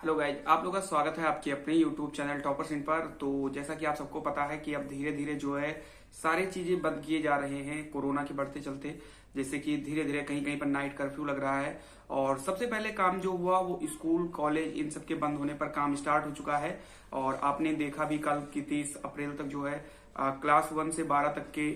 Hello guys, आप लोगों का स्वागत है आपके अपने यूट्यूब चैनल टॉपर्स इन पर। तो जैसा कि आप सबको पता है कि अब धीरे धीरे जो है सारी चीजें बंद किए जा रहे हैं कोरोना के बढ़ते चलते। जैसे कि धीरे धीरे कहीं कहीं पर नाइट कर्फ्यू लग रहा है और सबसे पहले काम जो हुआ वो स्कूल कॉलेज इन सब के बंद होने पर काम स्टार्ट हो चुका है। और आपने देखा भी कल की 30 अप्रैल तक जो है क्लास 1 से 12 तक के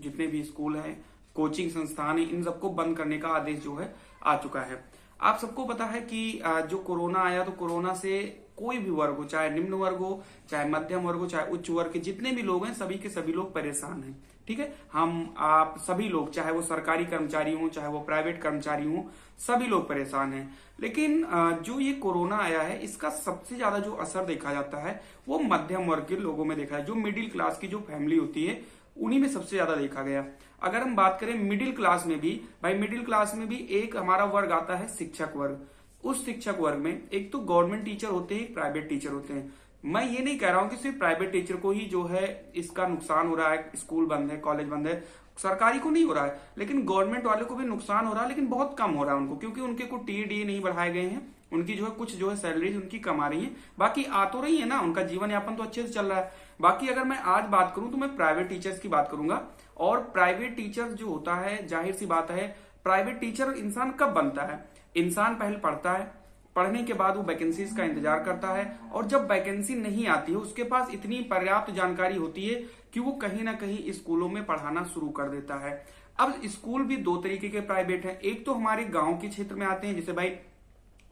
जितने भी स्कूल हैं, कोचिंग संस्थान है, इन सबको बंद करने का आदेश जो है आ चुका है। आप सबको पता है कि जो कोरोना आया तो कोरोना से कोई भी वर्ग हो, चाहे निम्न वर्ग हो, चाहे मध्यम वर्ग हो, चाहे उच्च वर्ग के जितने भी लोग हैं सभी के सभी लोग परेशान हैं। ठीक है, हम आप सभी लोग, चाहे वो सरकारी कर्मचारी हो चाहे वो प्राइवेट कर्मचारी हो, सभी लोग परेशान हैं। लेकिन जो ये कोरोना आया है इसका सबसे ज्यादा जो असर देखा जाता है वो मध्यम वर्ग के लोगों में देखा है। जो मिडिल क्लास की जो फैमिली होती है उन्हीं में सबसे ज्यादा देखा गया। अगर हम बात करें मिडिल क्लास में भी, भाई मिडिल क्लास में भी एक हमारा वर्ग आता है शिक्षक वर्ग। उस शिक्षक वर्ग में एक तो गवर्नमेंट टीचर होते हैं, प्राइवेट टीचर होते हैं। मैं ये नहीं कह रहा हूं कि सिर्फ प्राइवेट टीचर को ही जो है इसका नुकसान हो रहा है, स्कूल बंद है, कॉलेज बंद है, सरकारी को नहीं हो रहा है, लेकिन गवर्नमेंट वाले को भी नुकसान हो रहा है, लेकिन बहुत कम हो रहा है उनको, क्योंकि उनके को टीडीए नहीं बढ़ाए गए हैं। उनकी जो है कुछ जो है सैलरीज उनकी कम आ रही है, बाकी आ तो रही है ना, उनका जीवन यापन तो अच्छे से चल रहा है। बाकी अगर मैं आज बात करूं तो मैं प्राइवेट टीचर्स की बात करूंगा। और प्राइवेट टीचर जो होता है, जाहिर सी बात है, प्राइवेट टीचर इंसान कब बनता है? इंसान पहले पढ़ता है, पढ़ने के बाद वो वैकेंसीज का इंतजार करता है, और जब वैकेंसी नहीं आती है उसके पास इतनी पर्याप्त जानकारी होती है कि वो कहीं ना कहीं स्कूलों में पढ़ाना शुरू कर देता है। अब स्कूल भी दो तरीके के प्राइवेट हैं। एक तो हमारे गांव के क्षेत्र में आते हैं, जैसे भाई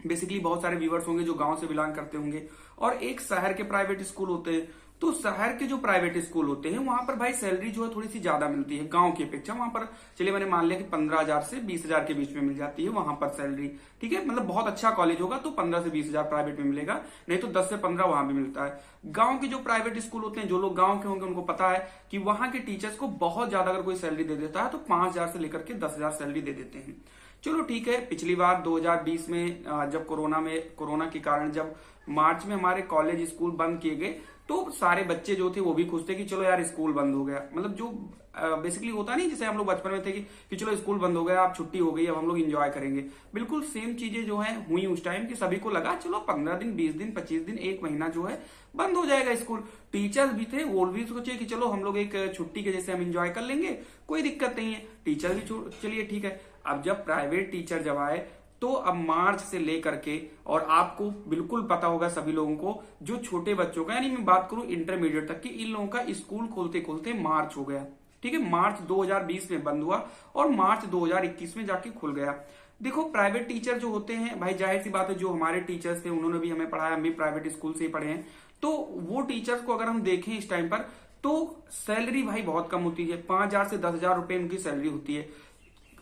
बेसिकली बहुत सारे व्यूवर्स होंगे जो गांव से बिलोंग करते होंगे, और एक शहर के प्राइवेट स्कूल होते हैं। तो शहर के जो प्राइवेट स्कूल होते हैं वहां पर भाई सैलरी जो है थोड़ी सी ज्यादा मिलती है गांव की अपेक्षा। वहां पर चलिए मैंने मान लिया कि 15,000 से 20,000 के बीच में मिल जाती है वहां पर सैलरी। ठीक है, मतलब बहुत अच्छा कॉलेज होगा तो 15 से 20,000 प्राइवेट में मिलेगा, नहीं तो 10 से 15 वहां भी मिलता है। गांव के जो प्राइवेट स्कूल होते हैं, जो लोग गांव के होंगे उनको पता है कि वहां के टीचर्स को बहुत ज्यादा अगर कोई सैलरी दे देता है तो 5,000 से लेकर के 10,000 सैलरी दे देते हैं। चलो ठीक है, पिछली बार 2020 में जब कोरोना के कारण जब मार्च में हमारे कॉलेज स्कूल बंद किए गए तो सारे बच्चे जो थे वो भी खुश थे कि चलो यार स्कूल बंद हो गया। मतलब जो बेसिकली होता नहीं, जैसे हम लोग बचपन में थे कि चलो स्कूल बंद हो गया, अब छुट्टी हो गई, अब हम लोग एंजॉय करेंगे। बिल्कुल सेम चीजें जो है हुई उस टाइम कि सभी को लगा चलो 15 दिन 20 दिन 25 दिन 1 महीना जो है बंद हो जाएगा स्कूल। टीचर्स भी थे, वो भी सोचे कि चलो हम लोग एक छुट्टी के जैसे हम एंजॉय कर लेंगे, कोई दिक्कत नहीं है। टीचर भी चलिए ठीक है। अब जब प्राइवेट टीचर जब आए तो अब मार्च से लेकर के, और आपको बिल्कुल पता होगा सभी लोगों को, जो छोटे बच्चों का, यानी मैं बात करूं इंटरमीडिएट तक की, इन लोगों का स्कूल खोलते खोलते मार्च हो गया। ठीक है, मार्च 2020 में बंद हुआ और मार्च 2021 में जाके खुल गया। देखो प्राइवेट टीचर जो होते हैं भाई, जाहिर सी बात है, जो हमारे टीचर्स थे उन्होंने भी हमें पढ़ाया, हम भी प्राइवेट स्कूल से ही पढ़े हैं। तो वो टीचर्स को अगर हम देखें इस टाइम पर तो सैलरी भाई बहुत कम होती है, 5,000 से 10,000 रुपए उनकी सैलरी होती है।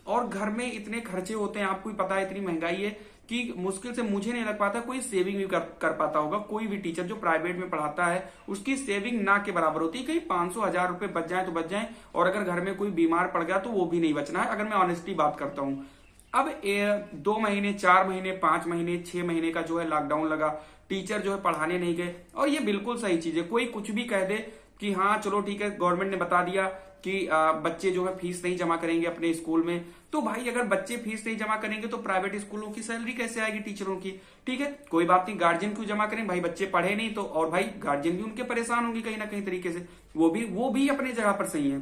और घर में इतने खर्चे होते हैं, आपको भी पता है, इतनी महंगाई है कि मुश्किल से मुझे नहीं लग पाता कोई सेविंग भी कर पाता होगा। कोई भी टीचर जो प्राइवेट में पढ़ाता है उसकी सेविंग ना के बराबर होती है। कहीं 500-1000 रुपए बच जाए तो बच जाए, और अगर घर में कोई बीमार पड़ गया तो वो भी नहीं बचना है, अगर मैं ऑनेस्टली बात करता हूं। अब 2 महीने 4 महीने 5 महीने 6 महीने का जो है लॉकडाउन लगा, टीचर जो है पढ़ाने नहीं गए। और ये बिल्कुल सही चीज है, कोई कुछ भी कह दे कि हाँ चलो ठीक है, गवर्नमेंट ने बता दिया कि बच्चे जो है फीस नहीं जमा करेंगे अपने स्कूल में, तो भाई अगर बच्चे फीस नहीं जमा करेंगे तो प्राइवेट स्कूलों की सैलरी कैसे आएगी टीचरों की? ठीक है, कोई बात नहीं, गार्जियन क्यों जमा करें भाई, बच्चे पढ़े नहीं तो, और भाई गार्जियन भी उनके परेशान होंगे कहीं ना कहीं तरीके से। वो भी अपनी जगह पर सही है,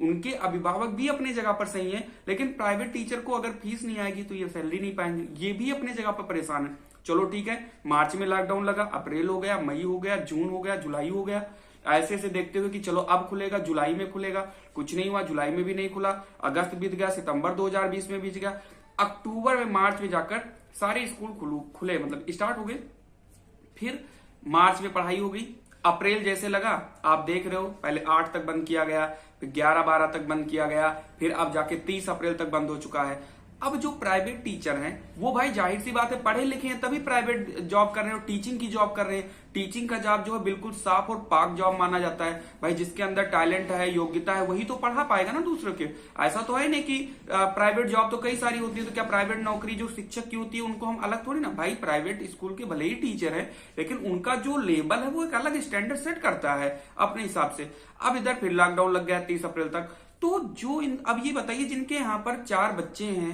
उनके अभिभावक भी अपनी जगह पर सही है, लेकिन प्राइवेट टीचर को अगर फीस नहीं आएगी तो ये सैलरी नहीं पाएंगे, ये भी अपनी जगह पर परेशान है। चलो ठीक है, मार्च में लॉकडाउन लगा, अप्रैल हो गया, मई हो गया, जून हो गया, जुलाई हो गया, ऐसे से देखते हुए कि चलो अब खुलेगा, जुलाई में खुलेगा, कुछ नहीं हुआ, जुलाई में भी नहीं खुला, अगस्त बीत गया, सितंबर 2020 में बीत गया, अक्टूबर में मार्च में जाकर सारे स्कूल खुले, मतलब स्टार्ट हो गए। फिर मार्च में पढ़ाई हो गई, अप्रैल जैसे लगा, आप देख रहे हो, पहले 8 तक बंद किया गया, फिर 11-12 तक बंद किया गया, फिर अब जाके 30 अप्रैल तक बंद हो चुका है। अब जो प्राइवेट टीचर हैं वो भाई जाहिर सी बात है पढ़े लिखे हैं तभी प्राइवेट जॉब कर रहे हैं और टीचिंग की जॉब कर रहे हैं। टीचिंग का जॉब जो है बिल्कुल साफ और पाक जॉब माना जाता है। भाई जिसके अंदर टैलेंट है, योग्यता है, वही तो पढ़ा पाएगा ना दूसरों के। ऐसा तो है नहीं कि प्राइवेट जॉब तो कई सारी होती है, तो क्या प्राइवेट नौकरी जो शिक्षक की होती है उनको हम अलग थोड़ी ना, भाई प्राइवेट स्कूल के भले ही टीचर है लेकिन उनका जो लेवल है वो एक अलग स्टैंडर्ड सेट करता है अपने हिसाब से। अब इधर फिर लॉकडाउन लग गया 30 अप्रैल तक। तो जो अब ये बताइए जिनके यहाँ पर 4 बच्चे हैं,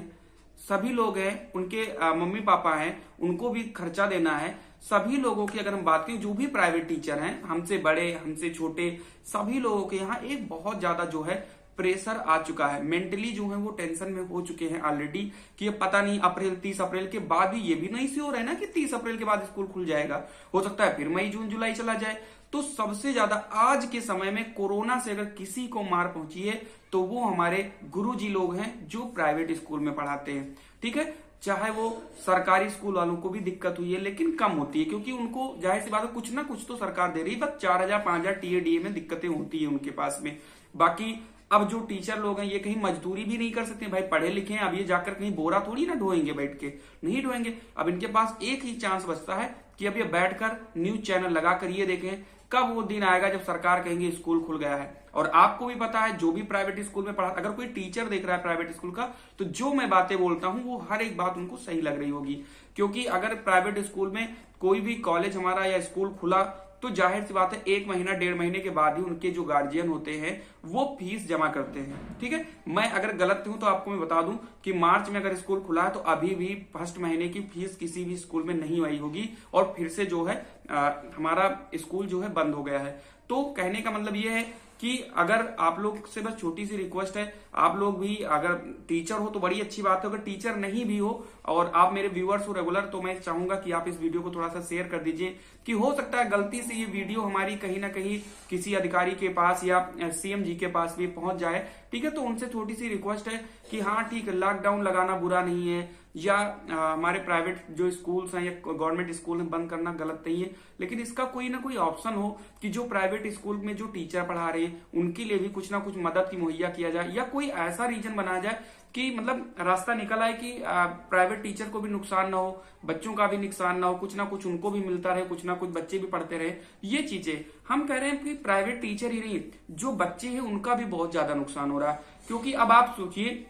सभी लोग हैं, उनके मम्मी पापा हैं, उनको भी खर्चा देना है। सभी लोगों की अगर हम बात करें, जो भी प्राइवेट टीचर हैं, हमसे बड़े हमसे छोटे, सभी लोगों के यहाँ एक बहुत ज्यादा जो है प्रेशर आ चुका है। मेंटली जो है वो टेंशन में हो चुके हैं ऑलरेडी कि ये पता नहीं अप्रैल 30 अप्रैल के बाद भी, ये भी नहीं श्योर है ना कि 30 अप्रैल के बाद स्कूल खुल जाएगा, हो सकता है फिर मई जून जुलाई चला जाए। तो सबसे ज्यादा आज के समय में कोरोना से अगर किसी को मार पहुंची है तो वो हमारे गुरुजी लोग हैं जो प्राइवेट स्कूल में पढ़ाते हैं। ठीक है, चाहे वो सरकारी स्कूल वालों को भी दिक्कत हुई है लेकिन कम होती है, क्योंकि उनको जाहिर सी बात है कुछ ना कुछ तो सरकार दे रही है। बस 4000 5000 टीए में दिक्कतें होती है उनके पास में। बाकी अब जो टीचर लोग हैं ये कहीं मजदूरी भी नहीं कर सकते भाई, पढ़े लिखे हैं, अब ये जाकर कहीं बोरा थोड़ी ना ढोएंगे, बैठ के नहीं ढोएंगे। अब इनके पास एक ही चांस बचता है कि अब ये बैठकर न्यूज चैनल लगाकर ये देखें कब वो दिन आएगा जब सरकार कहेंगे स्कूल खुल गया है। और आपको भी पता है, जो भी प्राइवेट स्कूल में पढ़ा, अगर कोई टीचर देख रहा है प्राइवेट स्कूल का, तो जो मैं बातें बोलता हूं वो हर एक बात उनको सही लग रही होगी। क्योंकि अगर प्राइवेट स्कूल में कोई भी कॉलेज हमारा या स्कूल खुला तो जाहिर सी बात है 1 महीना 1.5 महीने के बाद ही उनके जो गार्जियन होते हैं वो फीस जमा करते हैं। ठीक है, मैं अगर गलत हूं तो आपको मैं बता दूं कि मार्च में अगर स्कूल खुला है तो अभी भी फर्स्ट महीने की फीस किसी भी स्कूल में नहीं आई होगी और फिर से जो है हमारा स्कूल जो है बंद हो गया है। तो कहने का मतलब ये है कि अगर आप लोग से बस छोटी सी रिक्वेस्ट है, आप लोग भी अगर टीचर हो तो बड़ी अच्छी बात है, अगर टीचर नहीं भी हो और आप मेरे व्यूअर्स हो रेगुलर, तो मैं चाहूंगा कि आप इस वीडियो को थोड़ा सा शेयर कर दीजिए कि हो सकता है गलती से ये वीडियो हमारी कहीं ना कहीं किसी अधिकारी के पास या सीएम जी के पास भी पहुंच जाए। ठीक है, तो उनसे छोटी सी रिक्वेस्ट है कि हाँ ठीक है, लॉकडाउन लगाना बुरा नहीं है या हमारे प्राइवेट जो स्कूल्स हैं या गवर्नमेंट स्कूल हैं बंद करना गलत नहीं है, लेकिन इसका कोई ना कोई ऑप्शन हो कि जो प्राइवेट स्कूल में जो टीचर पढ़ा रहे हैं उनके लिए भी कुछ ना कुछ मदद की मुहैया किया जाए, या कोई ऐसा रीजन बनाया जाए कि मतलब रास्ता निकल आए कि प्राइवेट टीचर को भी नुकसान ना हो, बच्चों का भी नुकसान ना हो, कुछ ना कुछ उनको भी मिलता रहे, कुछ ना कुछ बच्चे भी पढ़ते रहे। ये चीजें हम कह रहे हैं कि प्राइवेट टीचर ही नहीं, जो बच्चे हैं उनका भी बहुत ज्यादा नुकसान हो रहा है। क्योंकि अब आप सोचिए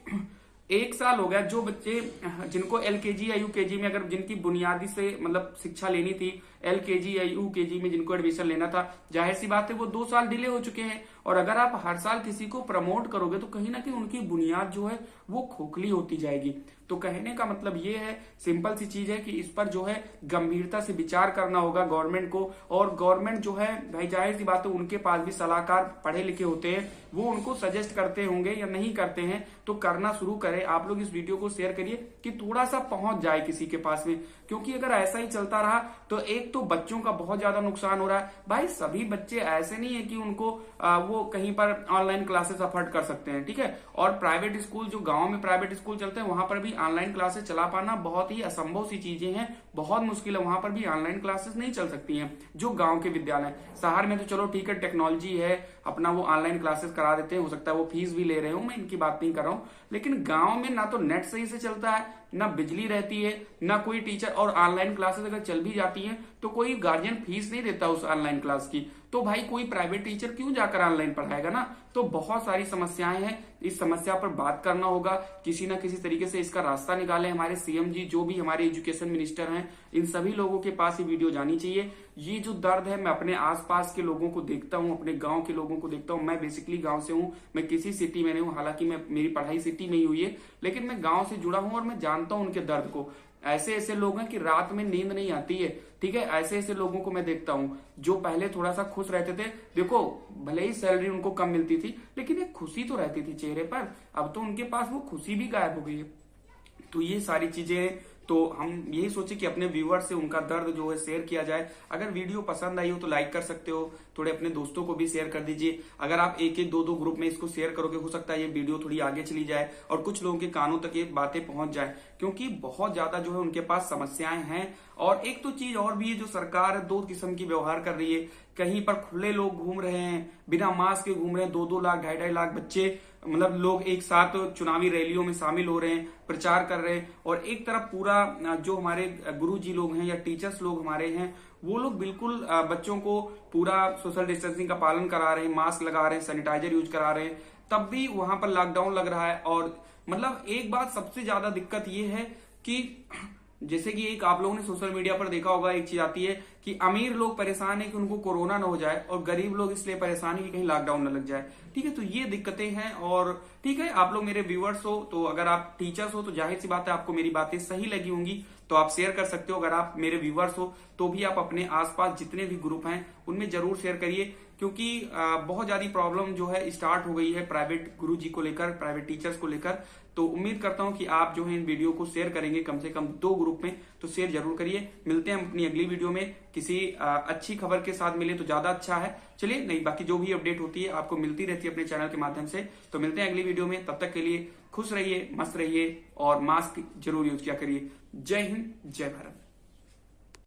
1 साल हो गया, जो बच्चे जिनको एलकेजी या यूकेजी में अगर जिनकी बुनियादी से मतलब शिक्षा लेनी थी, एलकेजी या यूकेजी में जिनको एडमिशन लेना था, जाहिर सी बात है वो 2 साल डिले हो चुके हैं। और अगर आप हर साल किसी को प्रमोट करोगे तो कहीं ना कहीं उनकी बुनियाद जो है वो खोखली होती जाएगी। तो कहने का मतलब ये है, सिंपल सी चीज है कि इस पर जो है गंभीरता से विचार करना होगा गवर्नमेंट को। और गवर्नमेंट जो है भाई जाहिर सी बात है उनके पास भी सलाहकार पढ़े लिखे होते हैं, वो उनको सजेस्ट करते होंगे या नहीं करते हैं तो करना शुरू करें। आप लोग इस वीडियो को शेयर करिए कि थोड़ा सा पहुंच जाए किसी के पास में, क्योंकि अगर ऐसा ही चलता रहा तो एक तो बच्चों का बहुत ज्यादा नुकसान हो रहा है। भाई सभी बच्चे ऐसे नहीं है कि उनको वो कहीं पर ऑनलाइन क्लासेस अफोर्ड कर सकते हैं। ठीक है, और प्राइवेट स्कूल जो गांव में प्राइवेट स्कूल चलते हैं वहां पर भी ऑनलाइन क्लासेस चला पाना बहुत ही असंभव सी चीजें हैं, बहुत मुश्किल है। वहां पर भी ऑनलाइन क्लासेस नहीं चल सकती हैं जो गांव के विद्यालय। शहर में तो चलो ठीक है, टेक्नोलॉजी है, अपना वो ऑनलाइन क्लासेस करा देते हैं, हो सकता है वो फीस भी ले रहे हो, मैं इनकी बात नहीं कर रहा हूं। लेकिन गांव में ना तो नेट सही से चलता है, ना बिजली रहती है, ना कोई टीचर, और ऑनलाइन क्लासेस अगर चल भी जाती हैं तो कोई गार्जियन फीस नहीं देता उस ऑनलाइन क्लास की। तो भाई कोई प्राइवेट टीचर क्यों जाकर ऑनलाइन पढ़ाएगा ना। तो बहुत सारी समस्याएं हैं, इस समस्या पर बात करना होगा, किसी ना किसी तरीके से इसका रास्ता निकाले। हमारे सीएम जी, जो भी हमारे एजुकेशन मिनिस्टर हैं, इन सभी लोगों के पास ये वीडियो जानी चाहिए। ये जो दर्द है मैं अपने आसपास के लोगों को देखता हूँ, अपने गांव के लोगों को देखता हूँ। मैं बेसिकली गांव से हूँ, मैं किसी सिटी में नहीं हूँ, हालांकि मेरी पढ़ाई सिटी में ही हुई है, लेकिन मैं गांव से जुड़ा हूँ और मैं जानता हूँ उनके दर्द को। ऐसे ऐसे लोग हैं कि रात में नींद नहीं आती है। ठीक है, ऐसे ऐसे लोगों को मैं देखता हूँ जो पहले थोड़ा सा खुश रहते थे। देखो भले ही सैलरी उनको कम मिलती थी लेकिन एक खुशी तो रहती थी चेहरे पर, अब तो उनके पास वो खुशी भी गायब हो गई है। तो ये सारी चीजें, तो हम यही सोचे कि अपने व्यूअर से उनका दर्द जो है शेयर किया जाए। अगर वीडियो पसंद आई हो तो लाइक कर सकते हो, थोड़े अपने दोस्तों को भी शेयर कर दीजिए। अगर आप एक एक 2-2 ग्रुप में इसको शेयर करोगे, हो सकता है ये वीडियो थोड़ी आगे चली जाए और कुछ लोगों के कानों तक ये बातें पहुंच जाए, क्योंकि बहुत ज्यादा जो है उनके पास समस्याएं हैं। और एक तो चीज और भी है, जो सरकार 2 किस्म की व्यवहार कर रही है। कहीं पर खुले लोग घूम रहे हैं, बिना मास्क के घूम रहे हैं, 2-2 लाख 2.5 लाख बच्चे, मतलब लोग एक साथ चुनावी रैलियों में शामिल हो रहे हैं, प्रचार कर रहे हैं। और एक तरफ पूरा जो हमारे गुरुजी लोग हैं या टीचर्स लोग हमारे हैं, वो लोग बिल्कुल बच्चों को पूरा सोशल डिस्टेंसिंग का पालन करा रहे हैं, मास्क लगा रहे हैं, सैनिटाइजर यूज करा रहे हैं, तब भी वहां पर लॉकडाउन लग रहा है। और मतलब एक बात सबसे ज्यादा दिक्कत ये है कि जैसे कि एक आप लोगों ने सोशल मीडिया पर देखा होगा, एक चीज आती है कि अमीर लोग परेशान है कि उनको कोरोना ना हो जाए और गरीब लोग इसलिए परेशान है कि कहीं लॉकडाउन न लग जाए। ठीक है, तो ये दिक्कतें हैं। और ठीक है, आप लोग मेरे व्यूअर्स हो, तो अगर आप टीचर्स हो तो जाहिर सी बात है आपको मेरी बातें सही लगी होंगी, तो आप शेयर कर सकते हो। अगर आप मेरे व्यूअर्स हो तो भी आप अपने आसपास जितने भी ग्रुप हैं उनमें जरूर शेयर करिए, क्योंकि बहुत ज्यादा प्रॉब्लम जो है स्टार्ट हो गई है प्राइवेट गुरुजी को लेकर, प्राइवेट टीचर्स को लेकर। तो उम्मीद करता हूं कि आप जो है इन वीडियो को शेयर करेंगे कम से कम 2 ग्रुप में, तो शेयर जरूर करिए। मिलते हैं अपनी अगली वीडियो में, किसी अच्छी खबर के साथ मिले तो ज्यादा अच्छा है। चलिए, नहीं बाकी जो भी अपडेट होती है आपको मिलती रहती है अपने चैनल के माध्यम से। तो मिलते हैं अगली वीडियो में, तब तक के लिए खुश रहिए, मस्त रहिए और मास्क जरूर यूज किया करिए। जय हिंद, जय भारत।